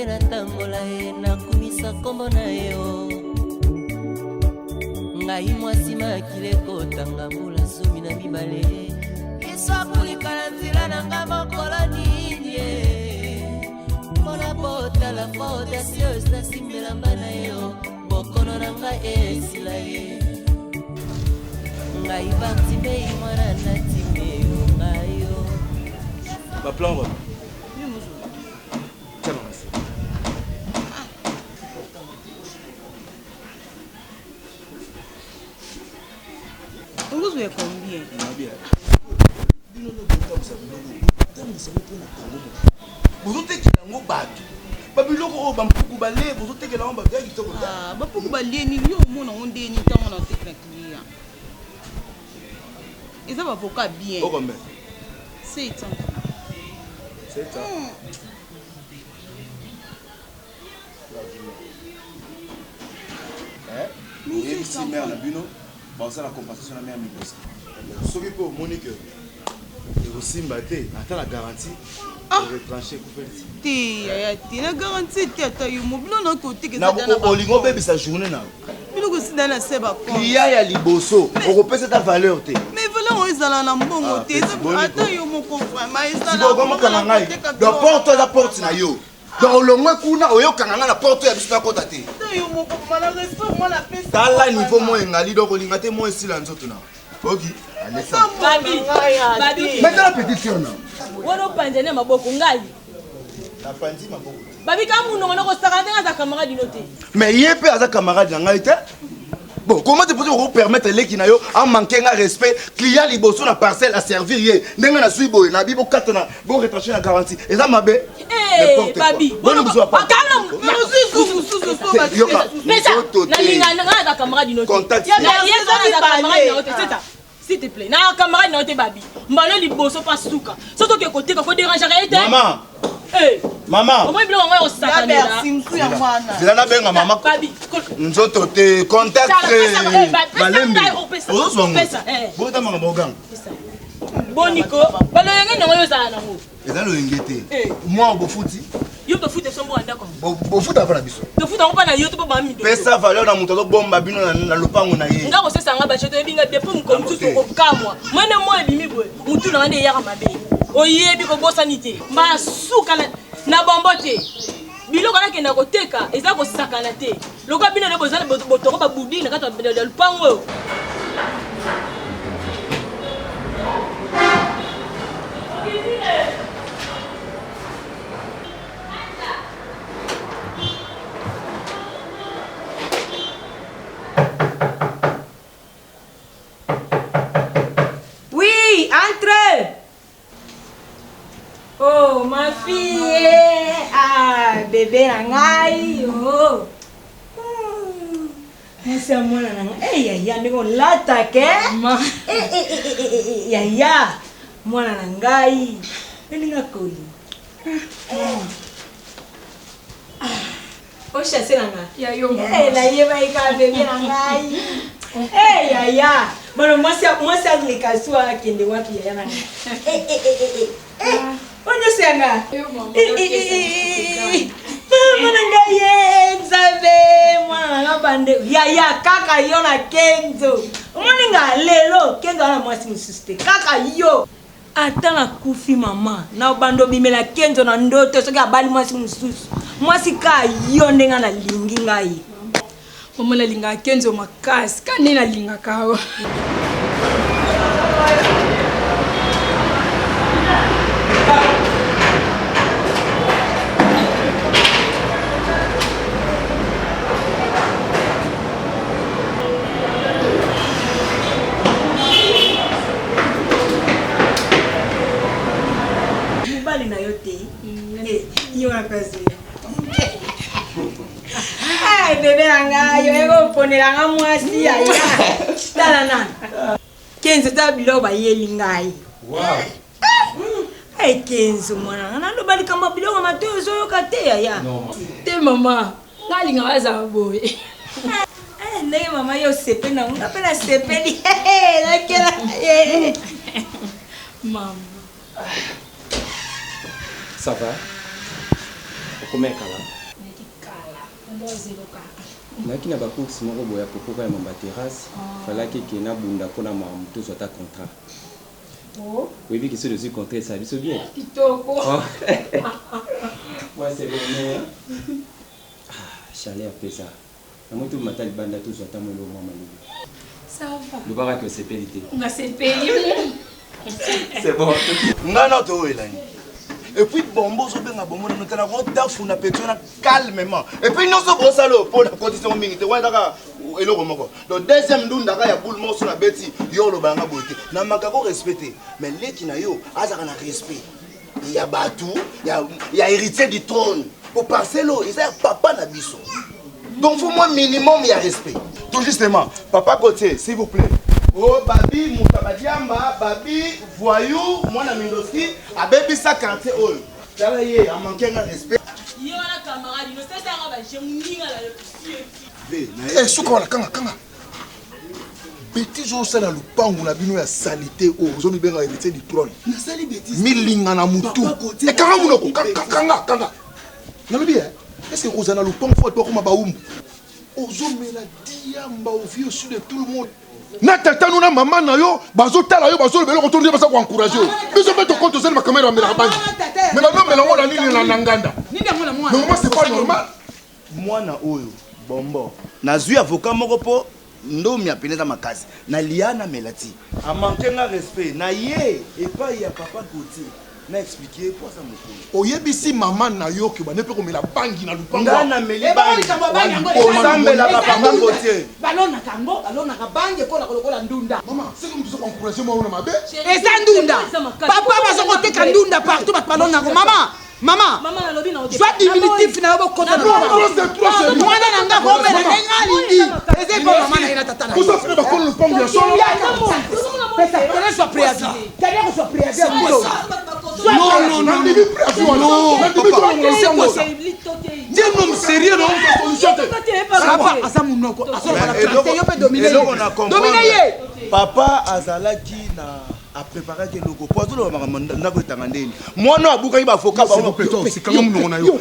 natambola nakumisa kombo na yo ngai mwasi makile kotanga mbula zomi na mibale iswakulika na nzela nanga mokolo nini mpona botala fois audacieuse nasimbela mba na yo bokono na ngai esila ye ngai batimei mwana natimeo ngai yo baplan wana Vous êtes combien? Vous êtes qui l'ont battu? Babiloko bampuku balé, vous êtes qui l'ont battu? Ah, bampuku balé ni yo mona onde ni tango na tek na client. Ils ont avocat bien. Oh combien? 7 ans. 7 ans. Mais c'est mère na bino. Bon ça la compensation na mère mikosa. Soki po Monique et aussi mbaté, attends la garantie. Retrancher couper. Ti ya ti na garantie ti ata yo mobilo na côté que ça na olingo bébé sa journée na. Bino ko sida na seba ko. Client ya liboso, on repose ta valeur te. Mais voilà on ezala na mbongo te. Ata yo mo comprendre, mais ezala. Si comment kana ngai. Donc porte la porte na yo. Donc le moins kuna oyo kana na porte ya biso na kota te. Tala niveau mo engali donc olinga te mo esila nzoto na. OK. Allez ça. Babi. Maintenant la pétition na. Wano panjene maboko ngai. La pandi maboko. Babi kamu nongo ko sakanga za camarade noté. Mais yé aza camarade na ngai te. Bon, comment tu peux vous permettre les qui na yo en manquer un respect client liboso na parcelle à servir yé. Ndenga na suibo na bibo katana bon retrancher la garantie. Et ça mabé. Eh Babi. Bon nous pas. Mais ça na linga na za camarade noté. Contact. Ya za camarade noté, c'est ça. S'il te plaît. Na camarade noté Babi. Mbalo liboso pas suka. Surtout que côté ko déranger été. Maman. Eh maman. Comment il on au sakana. Zela na benga maman. Babi. Nzoto te contact. Balembe. Pesa. Bon ta manga bogang. Boniko. Balo yenge no yo za na ngo. Eza lo ngete. Moi bo futi. Yo to futi sombo anda ko. Bo futa para biso. To futa on pa na yo to ba mi do. Pesa valeur na muto bomba bino na lopango na ye. Nga ko sesa nga ba cheto ebinga depo mko mtutu ko kamwa. Mwene mo ebimi bwe. Mutu na ngande yaka mabe. Oyebi ko bosanité. Ma suka na bombote. Biloko na kenda ko teka, eza ko sakana te. Loko bino le bozala botoko ba budi na kata de lupango. Oui, entre. Oh, ma fille. Ah, bébé nangai. Oh. C'est moi nangai. Eh, ya ndiko lata ke. Ma. Ya. Mwana nangai. Elinga koli. Oh, chasse nanga. Ya yo. Eh, la yeba ika bébé nangai. Eh, ya. Bano mwasi aglikaswa kende wapi ya nanga. Onyo senga. Mwana ngaye nzabe mwana nga bande ya kaka yo na Kenzo. Mwana nga lelo Kenzo ana mwasi mususte. Kaka yo. Ata na kufi mama na bando bimela Kenzo na ndoto soki abali mwasi mususu. Mwasi ka yo ndenga na lingi ngai. Mama la linga Kenzo makasi kanina linga kawa. Mubali na yote. Yo na kazi. Ay, bébé nanga, yo ego ponela nga mwasi ya. Tala nana. Kenzo ta bilo ba yelingai. Wow. Ay Kenzo mwana, na ndo bali kama bilo nga matoyo zo yoka te ya. Te mama, ngalinga waza boy. Ndenge mama yo sepe na unga pela sepeli. Lakela. Maman. Ça va? Comment kala? Naki na ba course moko boya popoka ya mamba terrasse. Fallait que na bunda kona ma mutu soit ta contrat. Oh. Oui, oui, que c'est le contrat ça biso bien. Kitoko. Ouais, c'est bon mais. Chaleur pesa. Na moto matali banda tout soit ta molo mama ni. Ça va. Le bara que c'est pélité. On s'est payé. C'est bon. Ngana to elani. Et puis bombo so benga bombo na tala ko dafu na petona calmement. Et puis non so brosalo pour la condition mingi te wa daka eloko moko. Le deuxième ndunda ka ya boule mo so na beti yo lo banga bote. Na makako respecter. Mais leki na yo azaka na respect. Il y a Batou, il y a héritier du trône. Pour Parcelo, il y a papa na biso. Donc faut moi minimum il y a respect. Tout justement, papa Gauthier, s'il vous plaît. Oh babi Moutabadiamba, babi voyou, moi na Mindoski, a baby sa quartier oh. Tala yé, a manqué un respect. Yo la camarade, no c'est ça va j'ai mninga la Eh suka wala kanga. Petit jour ça na lupangu na bino ya salité oh, zoni benga héritier du trône. Na sali bêtise. Milinga na mutu. E kanga munoko kanga. Na lobi est-ce que vous avez le pont fort pour comme baoum? Ozomela diamba au vieux sur de tout le monde. Na tata nous na maman na yo, bazo tala yo bazo le belo retourner basa pour encourager. Biso mettre compte aux ma caméra mais la banque. Mais maintenant mais on la nini na nganda. Mais moi c'est pas normal. Moi na oyo bombo. Na zui avocat moko po ndomi apeleza makasi. Na liana melati. A manquer un respect. Na ye et pas ya papa Gauthier. Na expliquer pour ça mon oyebisi maman na yo ke bane pe ko mela bangi na lupango. Ngana meli bangi. Osambela papa Gauthier. Balona ka bangi ko la kolokola ndunda. Maman, c'est comme tu veux encourager moi na mabe. Et ça ndunda. Papa va se côté ka ndunda partout bat balona ko maman na lobi na ote. Soit diminutif na yo kota na. Moi na nga ko mela ngali. Eze ko maman na ina tata na. Vous offrez ba ko lupango ya solo. Pesa, qu'on soit prêt à ça. T'as qu'on soit prêt à ça. Non. Dis un homme sérieux, non, solution. Papa azalaki na a préparé que logo pour tout le monde na ko tangandeni moi no abuka iba foka ba c'est quand même non na yo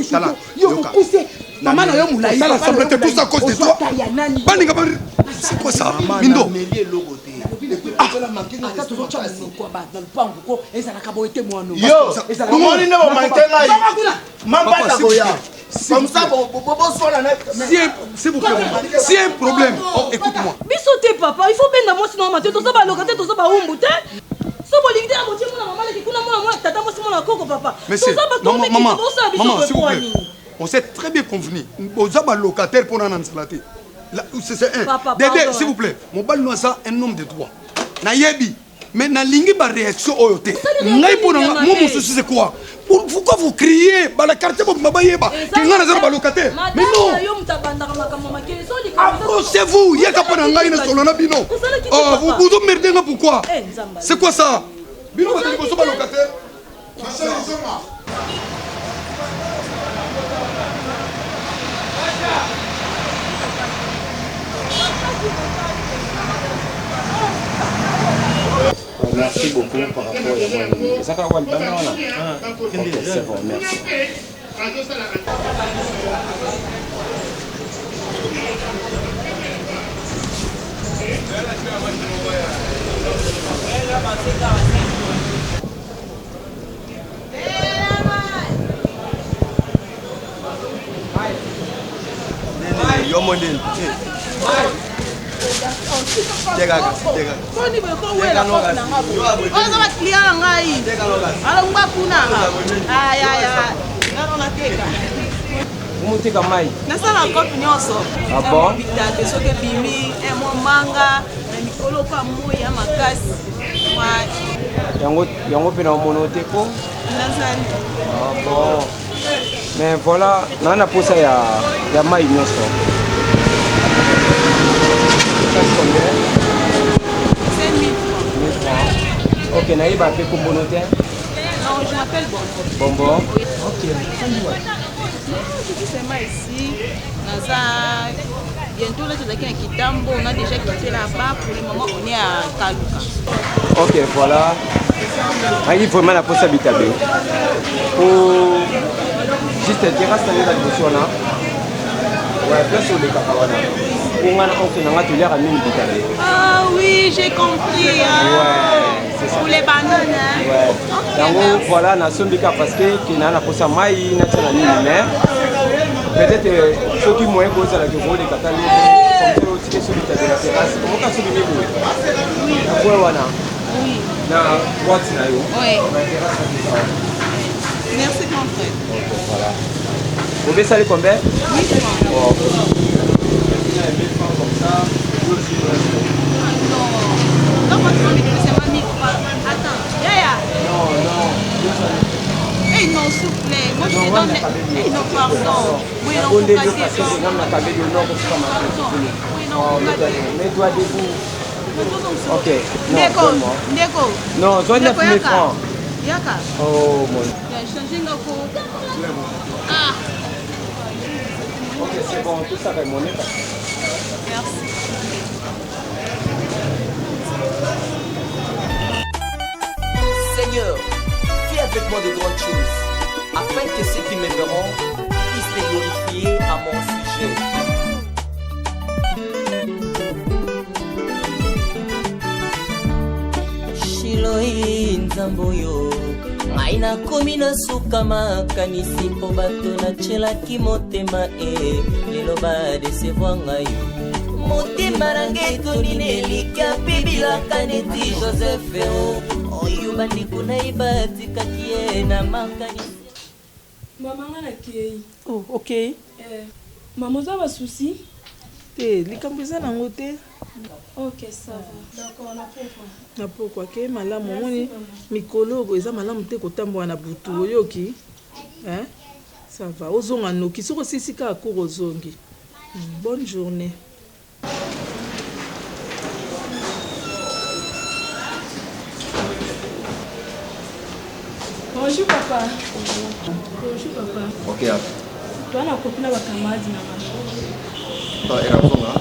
sala maman na yo mulai ça semble tout ça cause de toi baninga c'est quoi ça mindo comme ça, c'est un problème. Écoute-moi. Bisoté papa, il faut bien d'avoir sinon ma tête, tout ça va locataire, tout ça va umbu te. So bolingde a moitié mon maman qui kuna mon tata moi mon coco papa. Mais c'est maman, s'il vous plaît. On s'est très bien convenu. Aux locataires pour un salaté. C'est un. Dédé, s'il vous plaît. Mon bal nous ça un homme de droit. Na yebi. Mais na lingi ba réaction oyote. Ngai pour moi mon souci c'est quoi? Pourquoi vous criez? Bah la quartier pour m'abayeba. Kinga na zero locataire. Mais non. Approchez-vous. Yaka pa na ngai na solo na bino. Oh, vous emmerdez nga pourquoi? C'est quoi ça? Bino ba tiko so ba locataire? Merci beaucoup par rapport à moi. Ça va bien là. C'est bon, merci. Yo mondel. Umutika mai. Nasala kopi nyonso. Ah bon? Bitate soke bimi, emo manga, na mikolo kwa moya makasi. Yango pe na monote ko? Nasali. Ah bon. Mais voilà, nana posa ya mai nyonso. C'est 1000 francs. Ok, naïba fait comme monote. Non, je m'appelle Bonbon. Bonbon. Ok. C'est moi ici. Naza. Bientôt, là, je suis à Kitambo. On a déjà quitté là-bas. Pour le moment, on est à Kaluka. Ok, voilà. Il faut vraiment la poste habitable. juste terrasse na ngai liboso wana ouais place olekaka wana po ngai okendanga toliaka mini bitale. Ah oui, j'ai compris. Ouais, c'est ça. Pour les bananes. Hein? Ouais. Okay, Donc voilà, na sombika parce que kina na posa mai na tsana ni mais peut-être ceux qui moyen pour ça la que vous les catalogues comme ça aussi sur la terrasse. Comment ça se met vous? Oui. Ouais wana. Oui. Na droite na yo. Oui. Merci grand frère. Okay, voilà. Vous voulez saler combien? 8 francs. Oh, okay. Comme ça. Non, pas trop, c'est ma micro. Attends, Yaya. Non. Eh non, s'il vous plaît. Moi, je te donne. Eh non, pardon. Oui, non, On faut est casser. Oui, non, faut casser. mets-toi debout. Ok. Ndeko. Non, 29 000 francs. Yaka. Oh mon. Il a changé nos cours. Ah. Ok, c'est bon, tout ça va monter. Merci. Seigneur, fais avec moi de grandes choses, afin que ceux qui me verront puissent te glorifier à mon sujet. Shiloi nzamboyo, ngai nakomi nasuka makanisi mpo bato natyelaki motema lelo badesevoir ngai motema na ngai etonini elika mpe bilaka neti joseph oyo bandeko na ye batikaki ye na makanisi. Mama nga nakei. Oh, ok. Mama oza basusi? Te, likambo eza nango te. Ok, ça va. D'accord, na pourquoi? Na pourquoi ke malamu omoni mikolo eza malamu te kotambola na butu oyoki. Hein? Ça va. Ozonga noki soko sisika akuru ozongi. Bonne journée. Bonjour papa. Bonjour papa. Ok. Toi na copine na bakamadi na macho. Toi era bonga.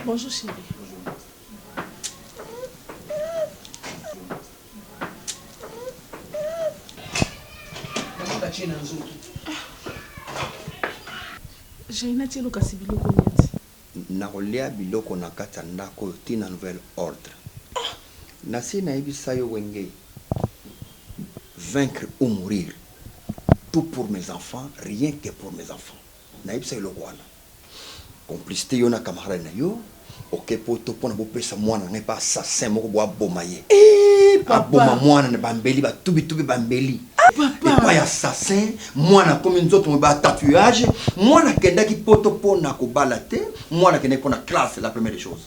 Bonjour chérie. Jaina tielo kasi biloko nyati. nakolia biloko na kati ya ndako oyo tina nouvelle ordre nasi nayebisa yo wenge vaincre ou mourir tout pour mes enfants rien que pour mes enfants nayebisa eloko wana complicité yo na camarade na yo oke poto mpona bopesa mwana na ngai pa assassin moko bo aboma ye aboma mwana na bambeli batubi bambeli epai assassin mwana komi nzoto mo ba tatouage mwana kendaki poto mpona kobala te mwana kendaki mpona classe la première des choses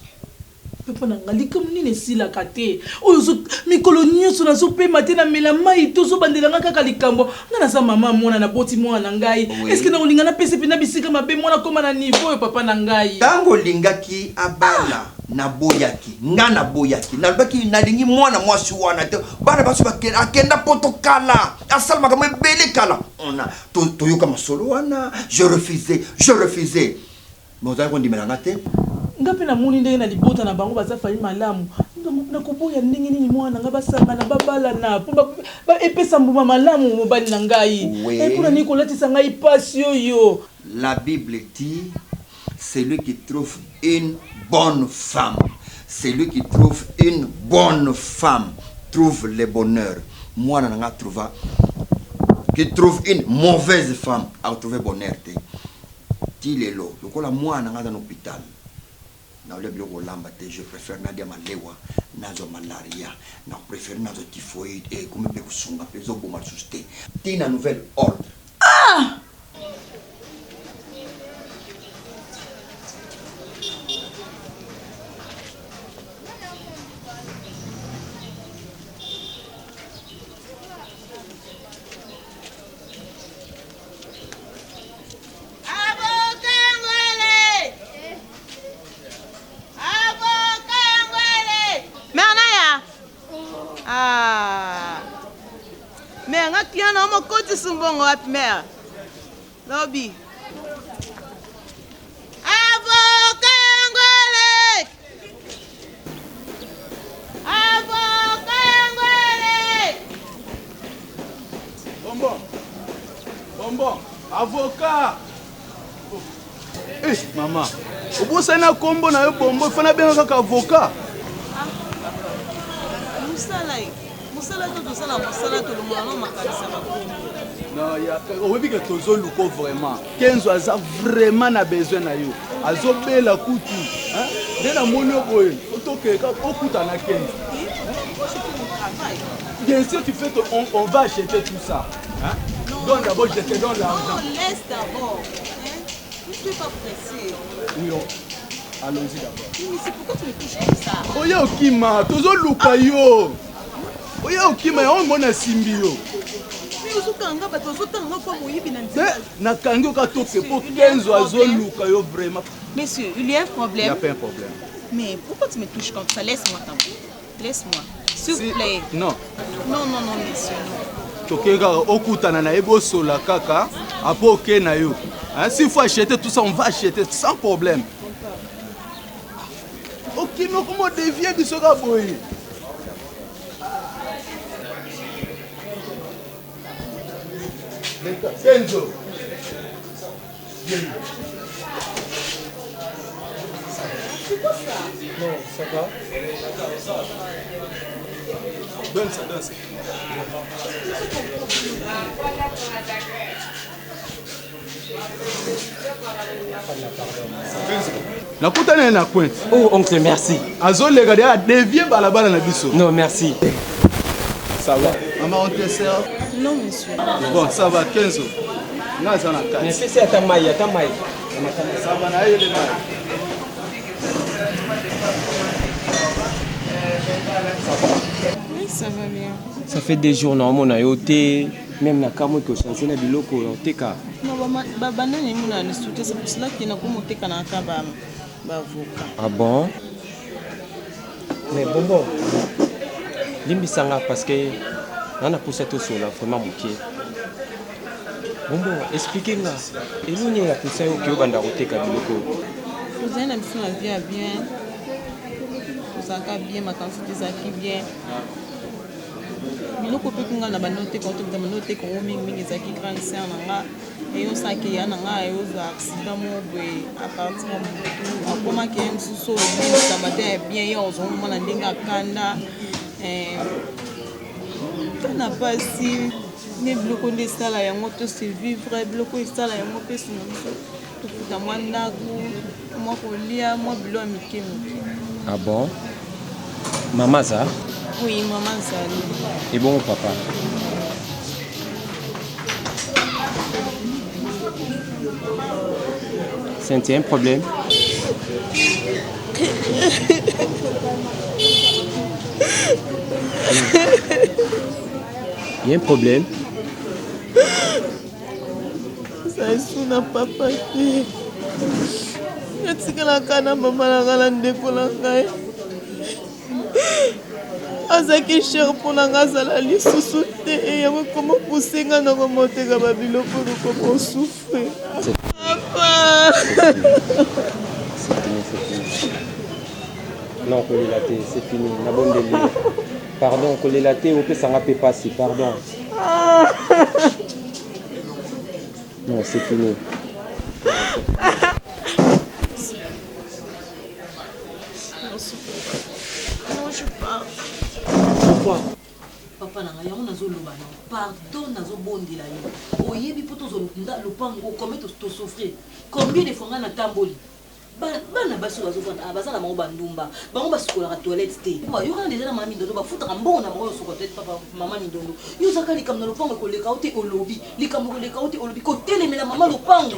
Papa nanga likamu nini esilaka te oyo mikolo nyonso nazopema te na mela mai tozobandelanga kaka likambo nga naza mama mwana na boti mwana na ngai eske nakolinga napesa mpe na bisika mabe mwana koma na niveau oyo papa na ngai ntango olingaki abala naboyaki nga naboyaki nalobaki nalingi mwana mwasi wana te bana baso akenda poto kala asala makambo ebele kala toyoka masolo wana je refusais mais ozali kondimelanga te nga mpe namoni ndenge na libota na bango baza fali malamu nakoboya ndenge nini mwana nga basangana babalana mpo epesa mbuma malamu mobali na ngai mpona nini kolatisa ngai pasi oyo. La Bible dit celui qui trouve une bonne femme, celui qui trouve une bonne femme trouve le bonheur. Moi nanga trouva qui trouve une mauvaise femme a trouvé bonheur te. Tilelo lokola moi nanga dans l'hôpital na ole biloko lamba te je préfère nadia malewa nazo malaria na préfère nazo typhoïde et comme pe kusunga pe zo boma susté tina nouvelle ordre Mère, un client n'a pas de sumbongo à mère. Lobby. Kaka. Eh, maman. Obosa na kombo na yo bombo fana benga kaka avocat. Musala to tosala musala to lomona makanisa makombo. Non, il y a oyebi que tozo luko vraiment. Kenzo aza vraiment na besoin na yo. Azo bela kutu. Hein? Dès la monio boy, otoke ka okuta na Kenzo. Bien sûr, tu fais on va acheter tout ça. Hein? Donne d'abord, je te donne l'argent. Non, laisse d'abord. Hein? Je ne suis pas pressé. Oui, allons-y d'abord. Mais c'est pourquoi tu me touches comme ça? Oya okima, tozo luka yo. Oya okima, on mona simbi yo. Mais ozokanga bato ozotanga kwa moyibi na nzela. Na kangi okatoke po Kenzo azo luka yo vraiment. Monsieur, il y a un problème. Il n'y a pas un problème. Mais pourquoi tu me touches comme ça? Laisse-moi t'en. Laisse-moi. S'il vous plaît. Non. Non, non, non, monsieur. Tokeka okutana na ebo sola kaka apo ke na yo. Hein, s'il faut acheter tout ça, on va acheter sans problème. Ok, mais comment dévier du soga boy? Kenzo. C'est quoi ça? Non, ça va. Donne ça, donne ça. Nakutana na pointe. Oh, oncle, merci. Azolega de a dévier balabala na biso. Non, merci. Ça va. Maman, on te sert? Non, monsieur. Bon, ça va, 15 ans. Naza na kati. Mais c'est à ta maille, à ta maille. Ça va, na yele maille. Oui, ça va bien. Ça fait des jours, non, on a été, même na kamo ko chancer na biloko, teka. Non, banani muna ni soute, c'est pour cela qu'il n'a pas monté kanaka ba avocat. Ah bon? Mais bon. Limbisanga parce que on a poussé tout sur là, vraiment moqué. Bon, expliquez-moi. Et nous, on a poussé au Kyo Banda Roteka biloko. Vous avez une mission à vie bien. Vous avez bien, ma quantité zaki bien. Biloko pe kunga na banote quand tu me noter qu'on mingi zaki grand sœur nanga et on sait qu'il y a nanga et aux accidents mo à partir de comment qu'il y a un sous-sol ça matin bien hier aux hommes na ndinga kanda n'a pas si ne biloko de sala ya moto se vivre biloko sala ya moto se tout futa mwanda ku moi kolia moi bilo amike. Ah bon? Maman ça? Oui, maman ça. Et bon papa? C'est un problème? Il y a un problème? Ça est na papa. Natikala kana mama na ngala ndeko na ngai. Azaki cher pour la ngazala lisusu te et yango comment pousser nga na komoteka ba biloko ko souffrir. Papa. Non, Kolelate, c'est fini. La bonne délire. Pardon, Kolelate, on peut s'en rappeler passer. Pardon. Non, c'est fini. Non, je pars. Pourquoi? Papa nanga yango nazoloba na pardon nazobondela yo oyebi po tozolunda lopango combien to souffrir combien de fois nga na tamboli bana baso bazofanda bazala bango bandumba bango basukolaka toilette te yokana deja na mama mindondo bafutaka mbongo na bango yosukola toilette papa mama mindondo yozaka likambo na lopango ekoleka o te olobi likambo koleka o te olobi kotelemela mama lopango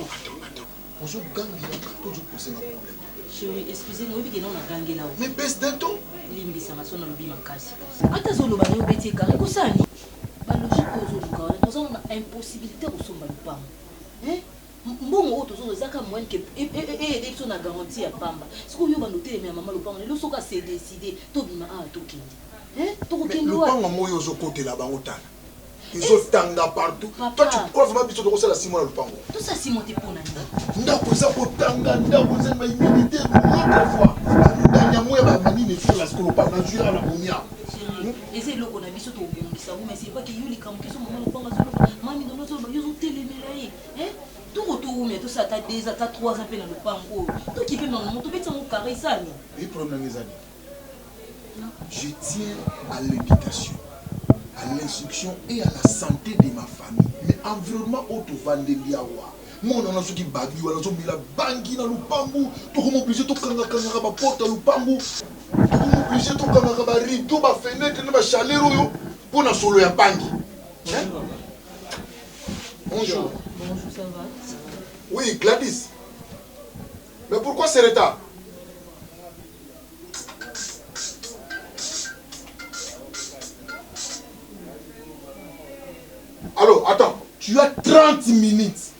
chérie, excusez-moi, je vais vous là. Mais baisse d'un ton. Limbisa na sona lobi makasi. Ata zolo ba yo beti kare ko sani. Ba logique ozolo ka. Nous avons impossibilité au somba lupango. Hein? Mbongo oto zo zaka moyen que et so na garantie ya pamba. Siko yo ba noter mais maman lupango le soka c'est décidé to bima a to kindi. Hein? To ko kendo. Lupango moyo zo côté là bango tala. Ils ont tanga partout. Toi tu crois vraiment que tu dois la Simon lupango. Tout ça Simon te pour nani. Ndako za ko tanga ndako za ma humilité l'autre fois. Ndanya ba mani ne fait la skolo pas na jura la bomia. Et c'est le qu'on a biso to bongisa mais c'est pas que yuli kam kiso maman lupango zo mami ndono zo yo zo telemela yi. Hein? Tout mais tout ça, t'as 2 ans, t'as 3 ans, t'as le pango. Tout qui fait mon nom, tout fait mon carré, ça. Le problème, les amis, je tiens à l'éducation, à l'instruction et à la santé de ma famille. Mais environnement auto-vandeliawa. Moi, on a ceux qui bagui, on a ceux qui bangi dans le pambou. Tout le monde obligé, tout le monde a porte dans le pambou. Tout le monde obligé, tout le monde a rideau, ma fenêtre, ma chaleur, pour la solo ya bangi. Bonjour. Bonjour, ça va? Oui, Gladys. Mais pourquoi c'est retard? Alors, attends, tu as 30 minutes.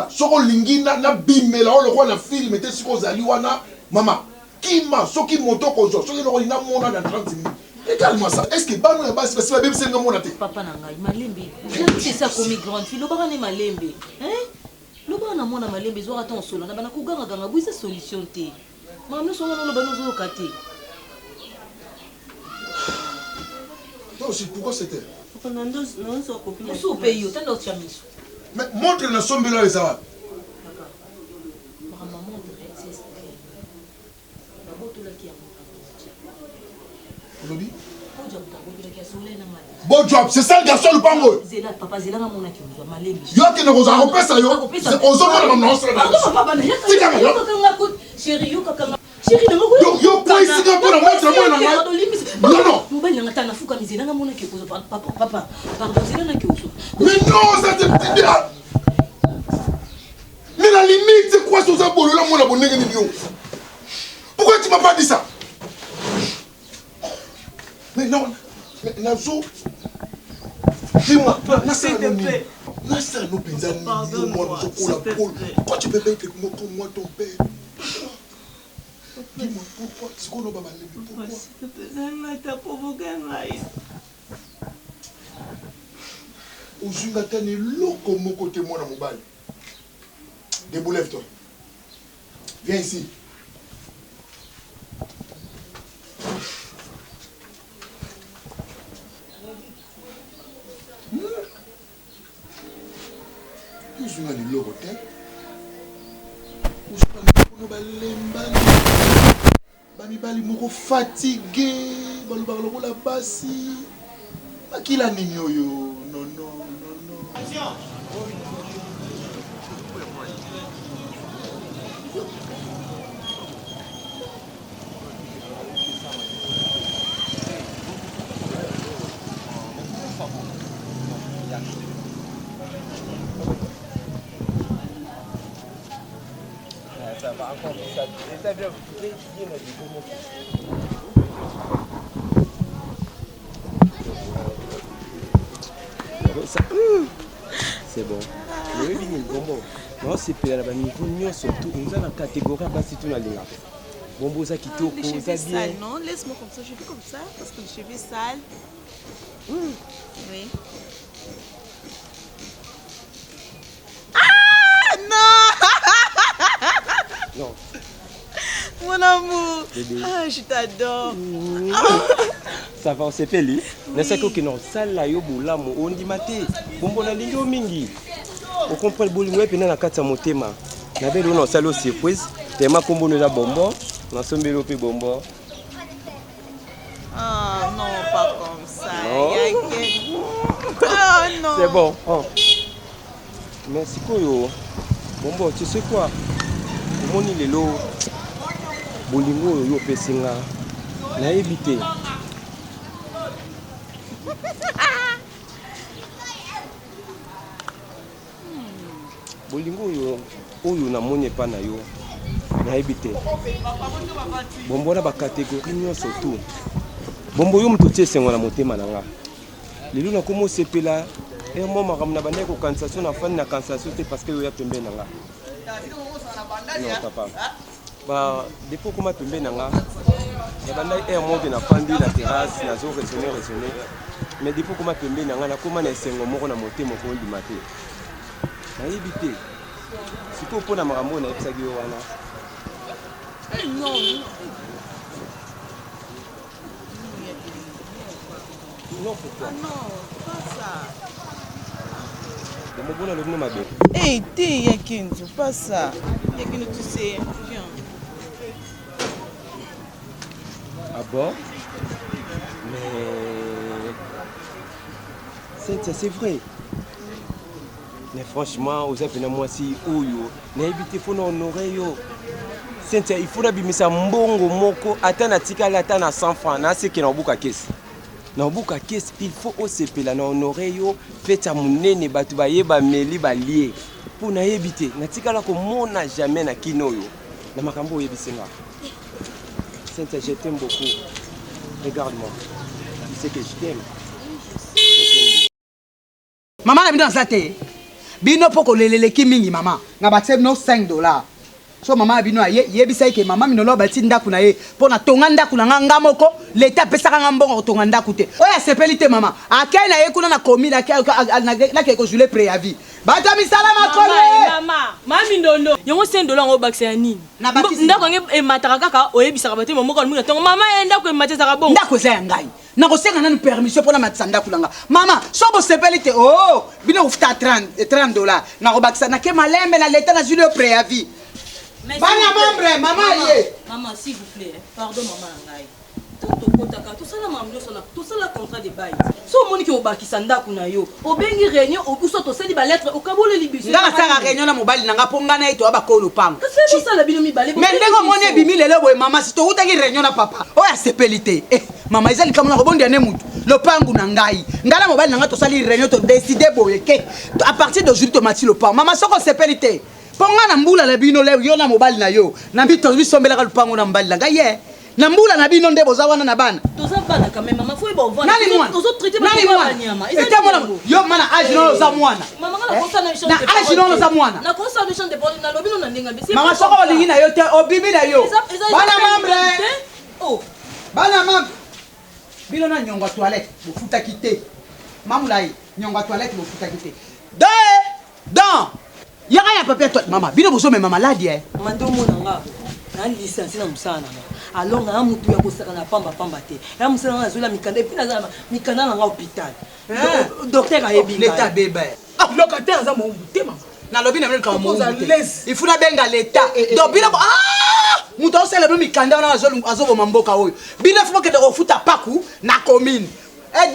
Soko lingi na bimela o le roi na film était siko zaliwana maman kima soki moto kozo soki no ina mona dans 30 minutes. Regarde-moi ça. Est-ce que bano ya basi parce que bébé c'est ngomona te. Papa na ngai malembe. C'est ça comme grande fille. Lobaka ne malembe. Hein? Lobaka na mona malembe zo ata solo na bana kuganga ganga buisa solution te. Mama no solo no bano zo kate. Toi aussi pourquoi c'était? Papa na ndo non so copine. So payo tanda chamiso. Mais montre le sombe là les arabes. Bon job, c'est ça le garçon le pango. Papa Zela na mona ki uzwa malembe. Yo ki ne koza kopesa yo. Ozo mona na nosra. Papa na yaka. Chérie yo kakanga. Chérie na ngoko. Yo po ici na pona montre moi na ngai. Non non. Mobali na tana fuka mizela na mona ki uzwa papa. Pardon Zela na ki uzwa. Mais non, ça te dit. Mais la limite c'est quoi ce zabolo là mona bonenge ni bio. Pourquoi tu m'as pas dit ça? Mais non. Mais Nazo, dis-moi, s'il te plaît. Pardonne-moi, pourquoi tu peux pas être comme moi, ton père? Dis-moi, pourquoi? C'est qu'on a pas mal de pourquoi? S'il te plaît, t'as provoqué un maïs. Ozungatane loko mon côté moi dans mon bail. Debout, lève-toi. Viens ici. Je vais aller au hôtel. Je vais aller fatigué. Je vais aller la bassi. Qui l'a nini yo? Non, non, non, non. Attention. Ça va encore, ça bien. C'est bon. Oui, bon. Non, c'est pas la niveau surtout. Nous avons la catégorie basi tout la ligne. Bon, ça qui tourne, ça bien. Non, laisse-moi comme ça. Je fais comme ça parce que les cheveux sales. Oui. Ah non. Non. Mon amour. Bébé. Ah, je t'adore. Ça va, on s'est fait lui. N'est-ce pas que non, ça là, yo boula mo on dit maté. Bon na lingo mingi. On comprend le boulot et puis na kata motema. Na belo no salo surprise. Tema kombo no la bonbon. Na sombelo pe bonbon. Ah non, pas comme ça. Non. Oh non. C'est bon. Oh. Merci koyo. Bonbon, tu sais quoi? Moni lelo. Bolingo yo pesinga. Na éviter. Bolingo oyo na moni pa na yo na ebite bombo na ba catégorie nyonso tout bombo yo mto tie sengo na motema na nga lelo na komo sepela mo makamna bande ko cansation na fani na cansation te parce que yo ya pembe na nga non papa ba depuis koma pembe na nga ya banda monte na fandi la terrasse na zo raisonner mais depuis koma pembe na nga na koma na sengo moko na motema ko ndima te na éviter. Si tu peux na makambo na epsaki yo wana. Non. Non, pourquoi? Ah non, pas ça. mobona lobino mabe. Hey, t'es Yakinzo, pas ça. Yakinzo, tu sais, viens. Ah bon? Mais... c'est vrai. Mais franchement, aux appels moi si Oyo, n'habitez faut honorer yo. Cynthia, il faut d'abimisa mbongo moko, atteindre tika atteindre à 100 francs, na c'est que na buka caisse. Na buka caisse, il faut OCP la na honorer yo, fait à munene batu ba yeba meli ba lié. Pour na habiter, na tika la ko mona jamais na kino yo. Na makambo yebisenga. Cynthia, je t'aime beaucoup. Regarde-moi. Tu sais que je t'aime. Maman a mis dans sa tête. Bino poko leleleki mingi mama. Na batsem no $5. So mama bino yebisa ke mama minolo bati ndaku na ye pona tonga ndaku na nga moko leta pesa nga mbongo tonga ndaku te. Oya sepelite mama. Akay na ye kuna na komi na ke ko jule préavis. Bata misala makole. Mama, mami ndondo. Yongo $5 ngo bakse ya nini? Ndako nge e mataka kaka oyebisa ka bate momoko muna tongo mama enda ko matesa ka bongo. Ndako za ngai. Na ko senga nanu permission pona matsanda kulanga. Mama, so bo sepelite oh, bino ufuta $30 na ko baksa na ke malembe na leta na jule préavis. Bana membre, maman yé. Maman, s'il vous plaît, pardon maman ngai. Tout ça là mamdo sona, tout ça là contrat de bail. So moni ki obakisa ndako na yo. Obengi réunion okuso to seli ba lettre okabole libiso. Nga na sanga réunion na mobali nanga ponga na eto abakolo pango. C'est ça la bino mi balé. Mais ndengo moni ebimi lelo boy mama si to utaki réunion na papa. Oya sepelité. Mama ezali kamona ko bondi ane mutu. Le pango na ngai. Ngala mobali nanga to sali réunion to décider boye ke. À partir d'aujourd'hui to mati le pango. Mama soko sepelité. Ponga na mbula la bino leo yo na mobali na yo. Na bito bisombela ka lupango na mbali nanga ye. Na mbula na bino nde bozawana na bana. Toza bana quand même maman faut y bon. Nani mwana? Tozo traiter ba nyama. Ete mwana. Yo mana age no za mwana. Mama ngala konsa na chambre. Na age no za mwana. Na konsa na chambre de porte na lobino na ndinga bisi. Mama soko olingi na yo te obibi na yo. Bana mambre. Oh. Bana mambre. Bino na nyongwa toilette bofuta kite. Mamulai nyongwa toilette bofuta kite. Dans yaka ya papier toilette mama. Bino bozo me mama maladi Mando mona nga. Na license na musana na. Alors na mutu ya kosaka na pamba te. Ya musana na zola mikanda et puis na mikanda na hôpital. Docteur a yebi. L'état bébé. Ah locataire za mo mbuté mama. Na lobi na mele ka mo mbuté. Il faut na benga l'état. Donc bino mutu osele mikanda na azo mboka oyo. Bino faut que de refuta paku na commune. Et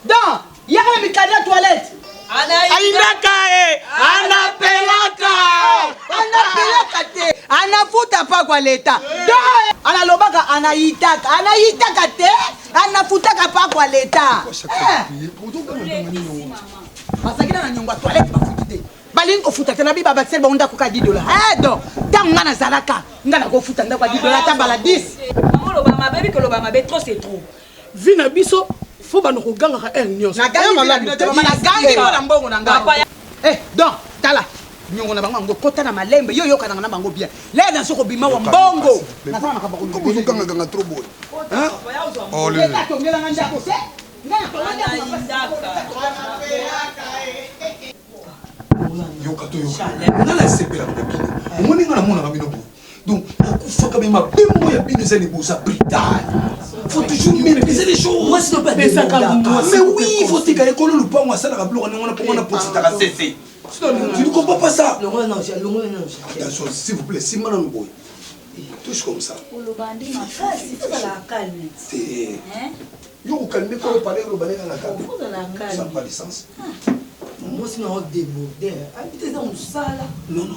dans yaka mikanda toilette. Ainaka anapelaka te anafuta pa kwa leta analobaka anayitaka te anafutaka pa kwa leta basakina na nyongwa toilette bafuti te balingi kofuta te na biba basel bonda koka $10 donc ntango nga nazalaka nga nakofuta ndako ya $10 ata bala 10 amoloba mabe koloba mabe trop c'est trop vi na biso faut ba no koganga ka nyonso na gangi na mbongo na ngai donc tala nyongo na bango kota na malembe yo yoka na bango bien là dans soko bima wa mbongo na sama makaba ko ko kanga ganga trop boy hein oh le ta tongela nganja ko se ngana yo kato yo na la sepela ko bino omoni ngana mona ka bino bo donc akufa quand même bemo ya bino zeli bosa brital faut toujours maîtriser les choses moi c'est pas des mais oui il faut te gagner kolo lupango asala ka bloc ngona pour ngona pour ta cesser tu ne comprends pas ça non attention s'il vous plaît si mana no boy touche comme ça le bandit ma face il faut la calmer hein yo ko calmer ko parler le balai à la calme ça n'a pas de sens moi c'est un débordé habiter dans sala non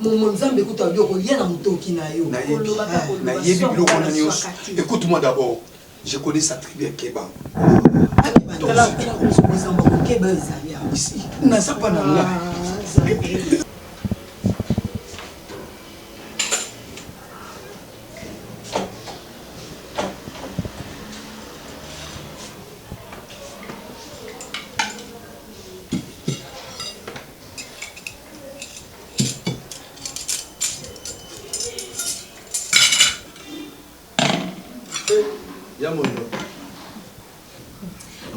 mon nzambe écoute yo ko lien na mutoki na yo na yebi biloko na nyonso écoute-moi d'abord je connais ça très bien Keba ici naza pa na nga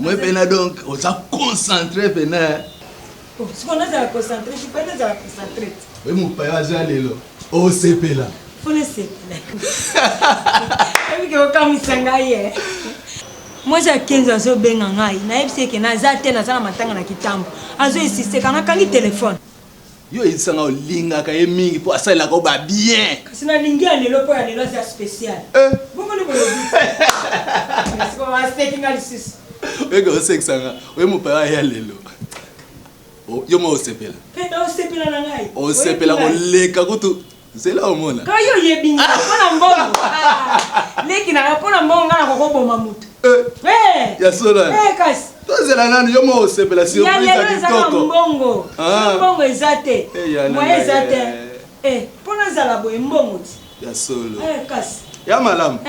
Moi, donc, on s'est concentré. Ce qu'on a concentré, je peux les concentrer. Oui, mon père a allé là. Oh, c'est là. Faut le CP. Et puis, quand il s'en Moi j'ai 15 ans benga ngai na yebisi ke na za te na za na matanga na kitambo azo insiste kana kangi téléphone yo isanga olingaka ye mingi po asalelaka oba bien kasi na lingi ya lelo po ya lelo za spécial bongo ni bolobi kasi ko wa stekinga lisusu eke osekisanga oye mopaya ya lelo yo mo osepela kenda osepela na ngai osepela koleka kutu zela omona kayo yebinga pona mbongo leki na pona mbongo ngana kokoboma mutu ya sola kasi tozela nani yo mo osepela surprise ya kitoko mbongo mbongo ezate moye ezate pona zala boye mbongo ti ya solo kasi ya malamu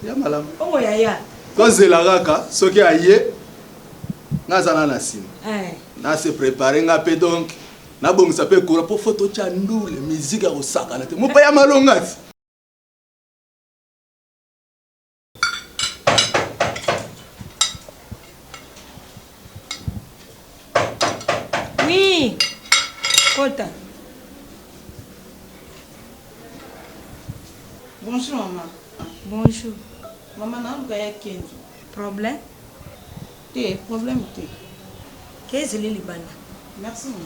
ya malamu ongo yaya tozela kaka soki aye ngazana na nsima na se préparer nga pe donc nabongisa mpe courant mpo foto tya ndule musique ya kosakana te mopa ya malonga ti oui kota Bonjour maman. Bonjour. Maman naluka ya Kenzo. Problème? Te, problème te. Qu'est-ce que libanda? Merci maman.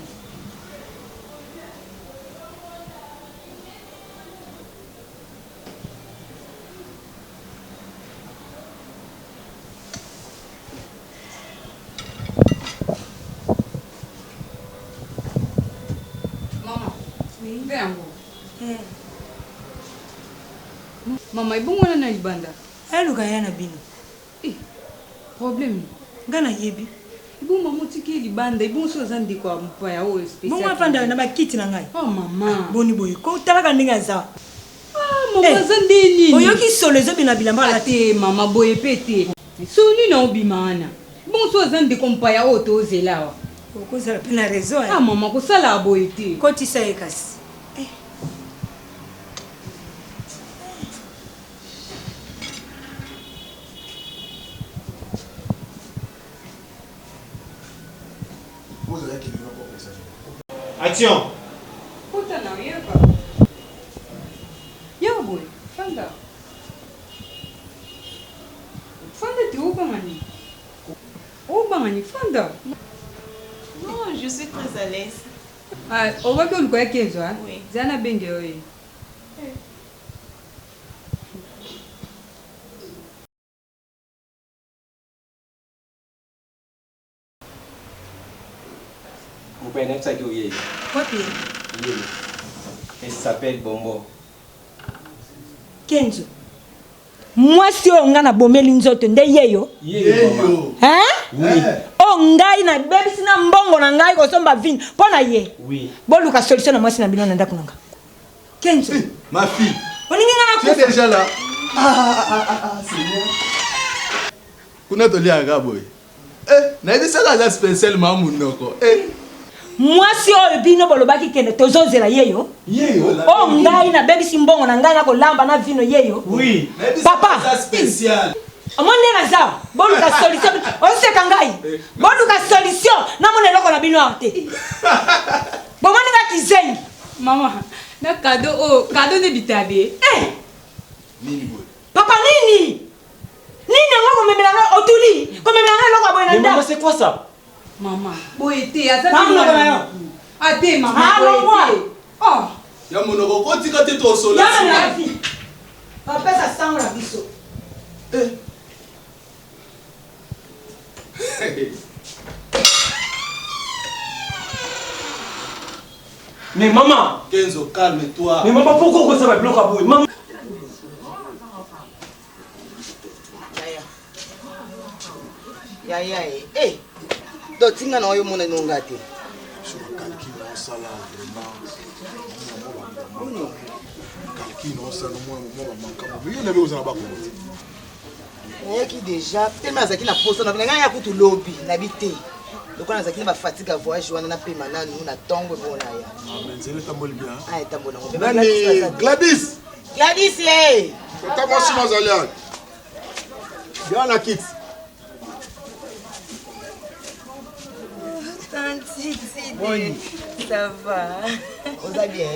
Maman. Oui. Vengo. Mama ibongo na libanda. Eluka yana bino. Problème. Ngana yebi. Ibongo motiki libanda ibongo so zandi kwa mpaya o spécial. Bongo afanda na bakiti na ngai. Oh mama. Boni boy ko talaka ndinga za. Mama zandi nini? Oyoki solo zo bina bilamba la te mama boye pete. So ni na obimana. Ibongo so zandi kwa mpaya o to zelawa. Ko zala pina raison. Ah mama ko sala boye te. Ko ti sa ekasi. Action. Puta na yeba. Yo boy, fanda. Fanda ti ubangani. Ubangani fanda. Non, je suis très à l'aise. Ah, on va qu'on quoi Kenzo hein? Oui. Zana benge oyi. Vous prenez un sac au yé. Quoi tu Elle s'appelle Bombo. Kenzo. Moi si on ngana bomeli nzoto nde yeyo. Yeyo. Hein? Oui. O ngai na bebisi na mbongo na ngai ko somba vin. Pona ye. Oui. Boluka solution na mwasi na bino na ndako nanga. Kenzo. Ma fille. Oningi ngana tu es déjà là. Seigneur. Kuna tolia gaboy. Na ebisaka za spécial mamu noko. Mwasi oyo bino bolobaki kende tozozela yeyo. Yeyo. O ngai na bebisi mbongo na ngai na kolamba na vino yeyo. Oui. Papa. Ça spécial. Amonde na za. Boluka solution. On se kangai. Boluka solution na mona loko na bino arte. Bomani ga kizengi. Mama, na cadeau ne bitabe. Nini boy? Papa nini? Nini ngoko memela otuli? Ko memela loko boy na nda. Maman, c'est quoi ça? Maman, boyete asa ate mama boyete. Oh, ya monoko kotika te to solo. Ya na fi. Papa ça sang la biso. Mais maman! Kenzo, calme-toi. Mais maman, pourquoi ça va bloquer à bout? Maman! Yaya, do tinga na oyo mona nonga te. Sur le calcul, on s'en a vraiment. Calcul, on s'en a moins. Mais il y en avait aux abattus. Qui déjà, tellement Zaki na poste, on a venu à coutu lobby, n'habité. Donc on a Zaki na fatigue à voyage, on a payé maintenant, nous on a tombe bon là. Amen, c'est le tambol bien. Ah, c'est bon. Gladys! Gladys, eh! C'est moi si nous allons. Bien la quitte. Bonne. Ça va. Vous allez bien?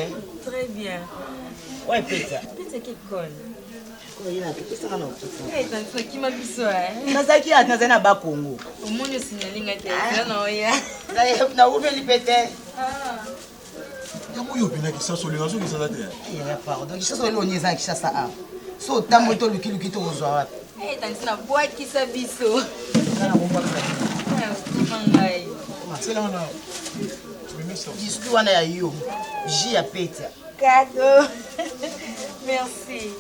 Très bien. Ouais, Peter. Peter qui colle. nazalaki ati nazali na bakongo omoni osinyalinga te eza na oya naumeli pe te yango oyo opena kisasa olinga soki kisasa te pardon kisasa oloni eza na kishasa a so otambo to lukiluki to kozwa wapi tandisi na bwakisa biso mangai discours wana ya yo ji ya pete cadeau merci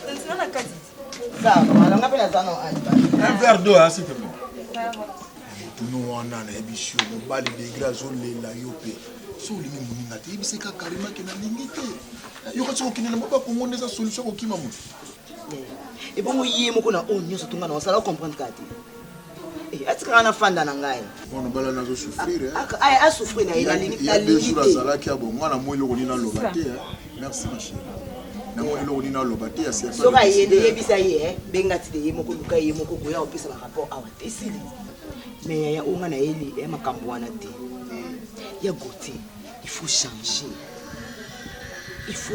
tandisi na kati malanga mpe naza na un verre d'eau s'il te plaît tuno wana nayebi sio mobali degre azolela yo mpe so olingi moninga te yebisa eka karima ke nalingi te yoka soki okende na maba kongo nde eza solution kokima moto ebongo ye moko na oyo nyonso tonga na osala ocomprendre kaka te atikaka na fanda na ngai bona bala nazosouffrir asouffrir na ye nalingi te azalaki abo mwana moi eloko nini aloba te merci ma chérie nango eloko nini aloba te soki ayende yebisa ye benga ti te ye moko luka ye moko koya kopesa barapport awa te esili mais yaya onga na yeli ya makambo wana te ya gote il faut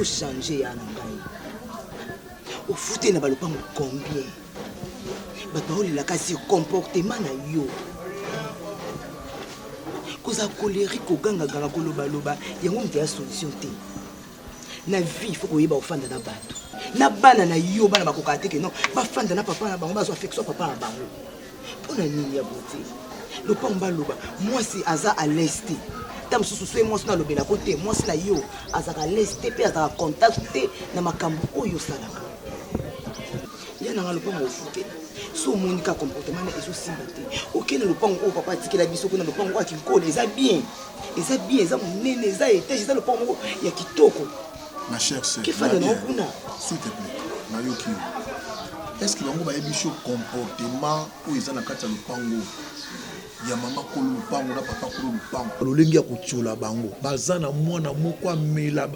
changer ya na ngai ofute na balopango combien bato baolelaka si comportement na yo koza colérique kogangaganga kolobaloba yango moto ya solution te na vie faut koyeba ofanda na bato na bana na yo bana bakokaa te ke non bafanda na papa na bango bazwa affection papa na bango mpona nini ya bote lopango baloba mwasi aza à l'est ta mosusu so ye mwasi na alobelako te mwasi na yo azalaka l'est mpe azalaka contact te na makambo oyo osalaka ya nanga lopango ofute so omoni ka comportement na ezosimba te okende lopango oyo papa atikela biso kuna lopango oyo akikolo eza bien eza monene eza etage eza lopango moko ya kitoko ma chère sœur kefanda na okuna s'il te plaît nayoki est-ce que bango bayebi so comportement oyo eza na kati ya lopango ya mama kolo lupango na papa kolo lupango lolengi ya kotiola bango baza na mwana moko amela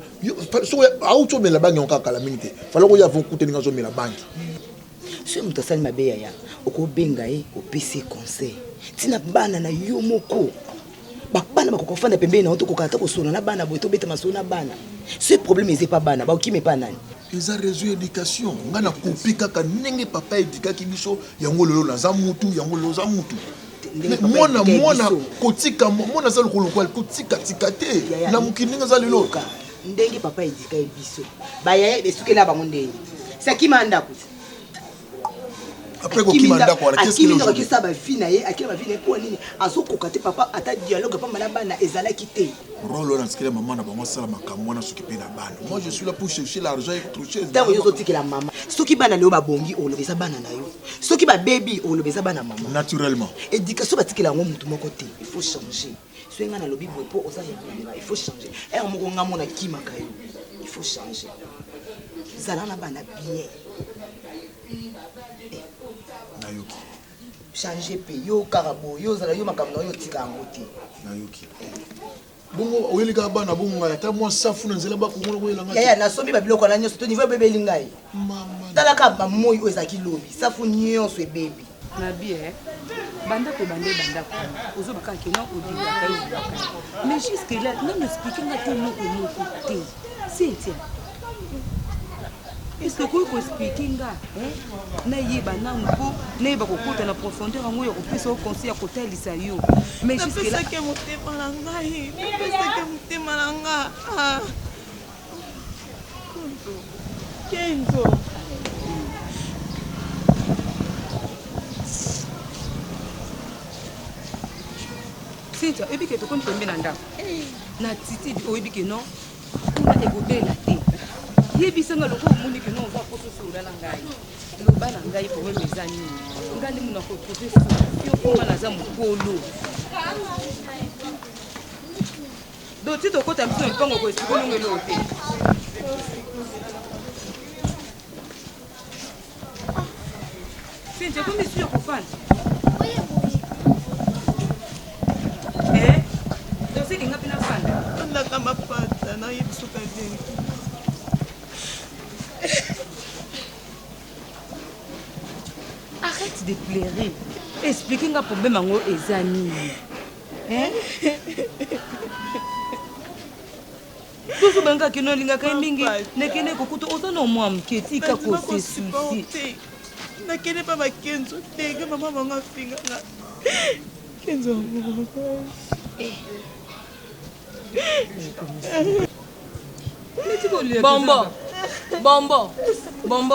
soki auti omela bangi yango kaka kala mingi te fala koya vonkutelinga azomela bangi soki moto asali mabe yaya okobenga ye opesi conseil ntina bana na yo moko bana bakokofanda pembeni na yo tokokaka ta kosola na bana boye tobeta masolo na bana ce problème eza pa bana baokime pa nani eza réseau éducation nga na kopi kaka ndenge papa edikaki biso yango lelo naza mutu yango lelo za mutu mwana kotika mwana aza lokolo kotika te na mokili ndenge aza lelo ndenge papa edika ye biso bayaya besukela bango ndenge sakima ndako après kokima ndako wana qu'est-ce qu'il a dit ça ba vie na ye akila ba vie na ko nini azokoka te papa ata dialogue pa mala bana ezalaki te rôle na sikela maman na bango sala makambo wana s'occuper na bana moi je suis là pour chercher l'argent et autre chose tango yo zotikela mama soki bana leo babongi olobeza bana na yo soki ba baby olobeza bana mama naturellement éducation batikela ngo mutu moko te il faut changer soki nga na lobi boye po oza ya il faut changer er moko nga mona kimaka yo il faut changer zala na bana bien nayoki changer pe yo karabo yo zala yo makambo yo tika yango te nayoki bongo oyelika bana bongo ata mwa safu na nzela bakongona koyelanga yaya nasombi babiloko na nyonso to niveau ebebeli ngai talaka bamoi oyo ezalaki lobi safu nyonso ebebi na bien bandako bandako ozobaka kena odikaka mais jusque là nano expliquer nga te moko te Cynthia est-ce que koyi koexplike nga nayeba nanu mpo nayeba kokota na profondeur yango ya kopesa o conseil ya kotalisa yo mais napesaki motema na ngai napesaki motema na nga Kenzo Cynthia oyebi ke tokoni pembe na ndako na titi oyebi ke non nga ekobela te yebisanga loko omoni ke non oza kotosola na ngai loba na ngai problème eza nini nga nde mona kotrouve solution konga naza mokolo do ti tokota biso mipango koesiko longo eloo te Cynthia komi suyo kofanda dosiki nga pina fanda andaka mapata nayebisuka bien arrête de pleurer. Expliquez nga problème ngo ezani. Tout ce banga qui nous linga kaimbingi, ne kene kokuto osano moi mketi kako se souci. Na kene pas ma Kenzo, tege maman manga finga na. Kenzo. Bombo.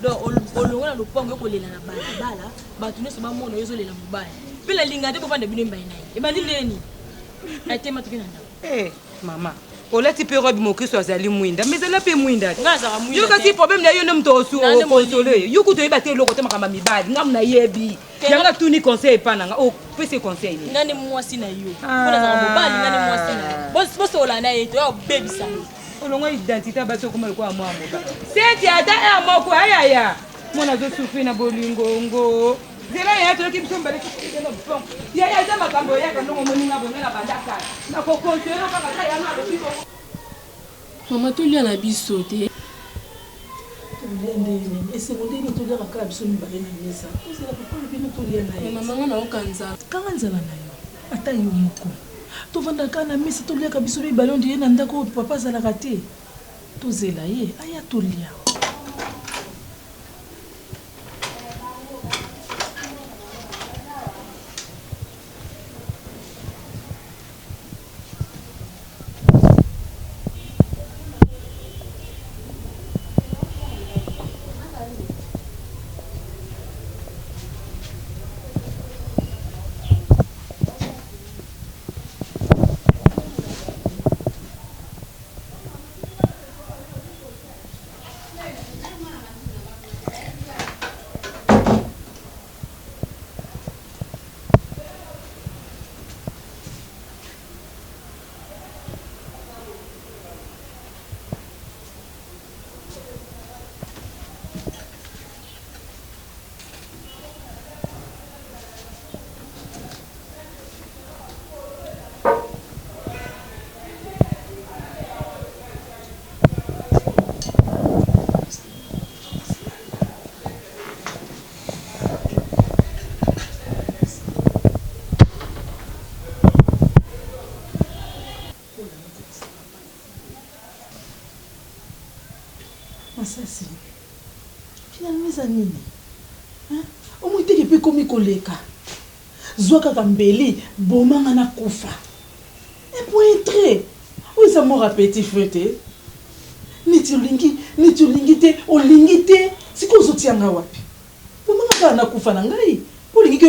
Donc olongola lopango kolela na balabala, bato nyonso bamona yozolela mobali. Mpe la linga te bovanda bino mbai na ye. Ebandi leni. Atema toki na ndako. Mama. Olati pe robe mo Kristo azali mwinda, mais elle a pe mwinda. Ngaza ka mwinda. Yo kasi problème na yo nem to su o consoler. Yo kuto yeba te loko te makamba mibali, ngam na yebi. Yanga tuni conseil pa nanga. O pese conseil ni. Ngane mwasi na yo. Bona za mobali ngane mwasi na. Boss olanda ye to yo baby sa. Olongo identité baso koma kwa mwa mobali. Seti ata e moko ayaya. Mona zo souffrir na bolingo ngo. Zela ya to ki msomba le ki na bon. Ya za makambo ya ka ndongo moninga bonga na bandaka. Na ko conseiller ka ka ya na lo biko. Mama to lia na biso te. Et c'est mon dernier tour de la carte sur une baleine à mesa. C'est la plupart du temps tour de la maman na okanza. Kanza la nayo. Ata yo moko. To vanda kana mesa to lia kabiso bi ballon de na ndako papa za la raté. To zela ye aya to lia. Masasi. Finalement ça nini? Hein? Au moins tu peux comme koleka. Zoaka kambeli bomanga na kufa. Et pour entrer. Oui ça m'a rappelé fete. Ni tulingi te olingi te. Siko zotianga wapi? Bomanga ka na kufa na ngai. Olingi ke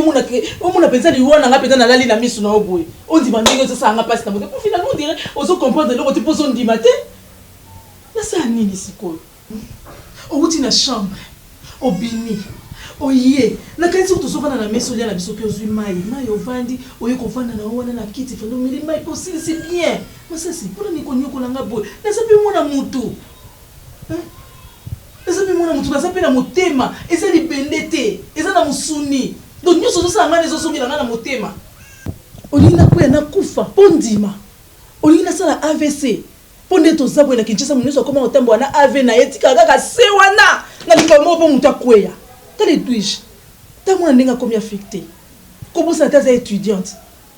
omona penza liwana nga penza na lali na misu na oboy. On dit bandingo ça sanga passe na moto. Pour finalement on dirait ozo comprendre le côté pour son dimate. Na ça nini siko? Outi na chambre obini oye na kanisi utosofana na meso lia na bisoki ozui mai ovandi oye kofanda na wana na kiti fando mili mai possible c'est bien masasi pona nikonyoko langa boy na sapi mona mutu na sapi mona mutu na sapi na motema eza libendete eza na musuni donc nyoso zosa ngane zo songi na motema olina kuya na kufa pondima olina sala AVC Ponde to zabwe na Kinshasa muneso koma otambo na ave na etika kaka se wana na likamo po muta kweya kale twije tamona ndinga komi affecté kobo sa taza étudiante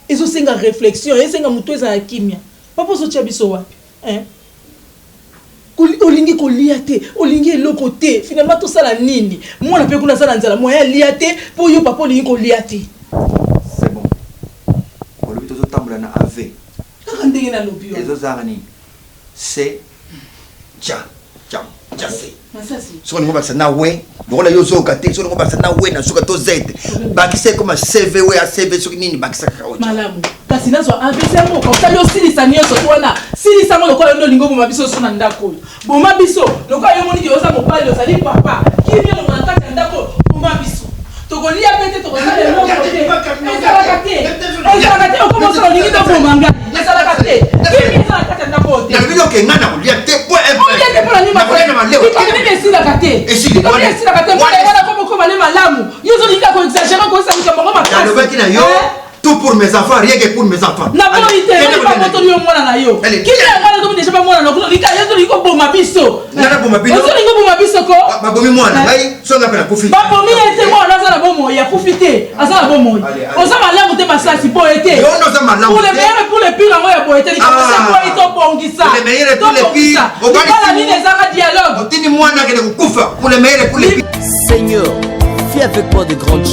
ezo senga réflexion esenga mutu eza kimia papa so chabiso wapi olingi kolia te olingi eloko te finalement to sala nini mwana pe kuna sala nzala moya lia te po yo papa olingi kolia te c'est bon olobi to tambola na ave kaka ndenge na lobi ezo zara nini c'est c'est so ni ngobasa na we ngola yozo kate so ngobasa na we na suka to zete bakise koma CV we a CV so nini bakisa ka ocha malamu kasi nazo avise mo ko tali osilisa nyoso twana silisa mo lokolo ndo lingo boma biso so na ndako boma biso lokolo yo moni yoza mobali ozali papa kimi no na kati ndako boma biso tokolia pete tokolia mo kote ezalakate okomosa olingi to bomanga ezalakate kimi ezalakate ndako te na bino ke ngana kolia te po tout pour mes enfants, rien que pour mes enfants. Pour le pire en ya boyete likapesa kwa ito bongisa pour le meilleur et pour le pire obala nini ezanga dialogue otini mwana kele kukufa pour le meilleur et pour le pire Seigneur, fais avec moi de grandes choses.